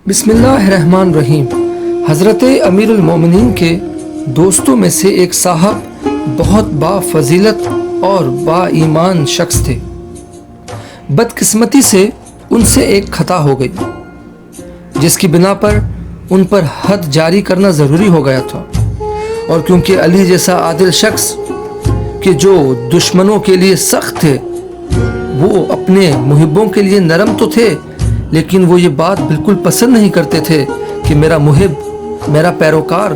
بسم اللہ الرحمن الرحیم۔ حضرت امیر المومنین کے دوستوں میں سے ایک صاحب بہت با فضیلت اور با ایمان شخص تھے۔ بدقسمتی سے ان سے ایک خطا ہو گئی جس کی بنا پر ان پر حد جاری کرنا ضروری ہو گیا تھا، اور کیونکہ علی جیسا عادل شخص کہ جو دشمنوں کے لیے سخت تھے، وہ اپنے محبوں کے لیے نرم تو تھے، لیکن وہ یہ بات بالکل پسند نہیں کرتے تھے کہ میرا محب، میرا پیروکار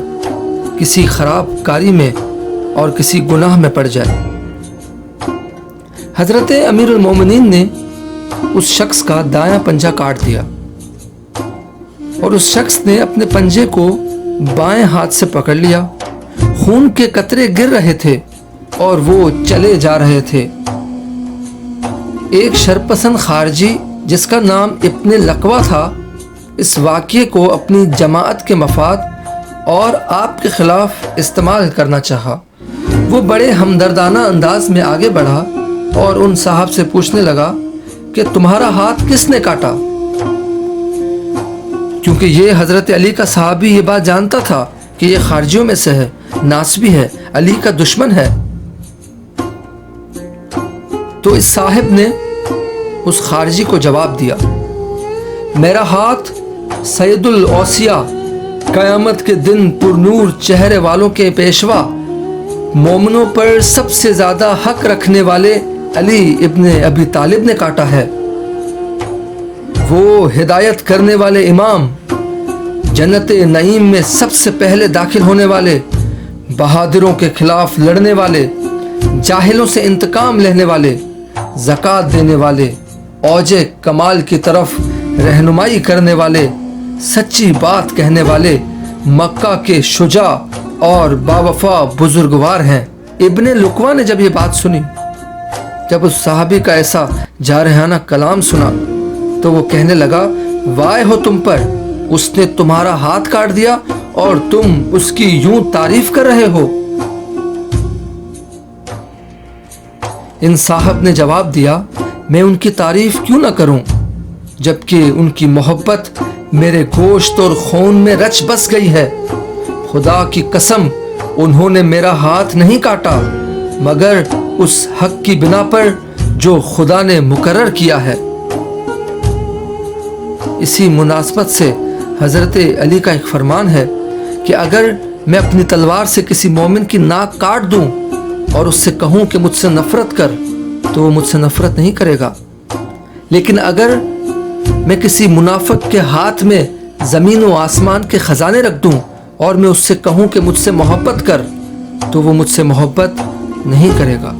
کسی خراب کاری میں اور کسی گناہ میں پڑ جائے۔ حضرت امیر المومنین نے اس شخص کا دایاں پنجہ کاٹ دیا، اور اس شخص نے اپنے پنجے کو بائیں ہاتھ سے پکڑ لیا۔ خون کے قطرے گر رہے تھے اور وہ چلے جا رہے تھے۔ ایک شرپسند خارجی جس کا نام ابن لقوہ تھا، اس واقعے کو اپنی جماعت کے مفاد اور آپ کے خلاف استعمال کرنا چاہا۔ وہ بڑے ہمدردانہ انداز میں آگے بڑھا اور ان صاحب سے پوچھنے لگا کہ تمہارا ہاتھ کس نے کاٹا؟ کیونکہ یہ حضرت علی کا صحابی یہ بات جانتا تھا کہ یہ خارجیوں میں سے ہے، ناسبی ہے، علی کا دشمن ہے۔ تو اس صاحب نے اس خارجی کو جواب دیا، میرا ہاتھ سید الاوصیاء، قیامت کے دن پر نور چہرے والوں کے پیشوا، مومنوں پر سب سے زیادہ حق رکھنے والے علی ابن ابی طالب نے کاٹا ہے۔ وہ ہدایت کرنے والے امام، جنت نعیم میں سب سے پہلے داخل ہونے والے، بہادروں کے خلاف لڑنے والے، جاہلوں سے انتقام لینے والے، زکوٰۃ دینے والے، اوج کمال کی طرف رہنمائی کرنے والے، سچی بات کہنے والے، مکہ کے شجاع اور باوفا بزرگوار ہیں۔ ابن لقوہ نے جب یہ بات سنی، جب اس صحابی کا ایسا جارحانہ کلام سنا، تو وہ کہنے لگا، وائے ہو تم پر، اس نے تمہارا ہاتھ کاٹ دیا اور تم اس کی یوں تعریف کر رہے ہو۔ ان صاحب نے جواب دیا، میں ان کی تعریف کیوں نہ کروں، جبکہ ان کی محبت میرے گوشت اور خون میں رچ بس گئی ہے۔ خدا کی قسم، انہوں نے میرا ہاتھ نہیں کاٹا مگر اس حق کی بنا پر جو خدا نے مقرر کیا ہے۔ اسی مناسبت سے حضرت علی کا ایک فرمان ہے کہ اگر میں اپنی تلوار سے کسی مومن کی ناک کاٹ دوں اور اس سے کہوں کہ مجھ سے نفرت کر، تو وہ مجھ سے نفرت نہیں کرے گا، لیکن اگر میں کسی منافق کے ہاتھ میں زمین و آسمان کے خزانے رکھ دوں اور میں اس سے کہوں کہ مجھ سے محبت کر، تو وہ مجھ سے محبت نہیں کرے گا۔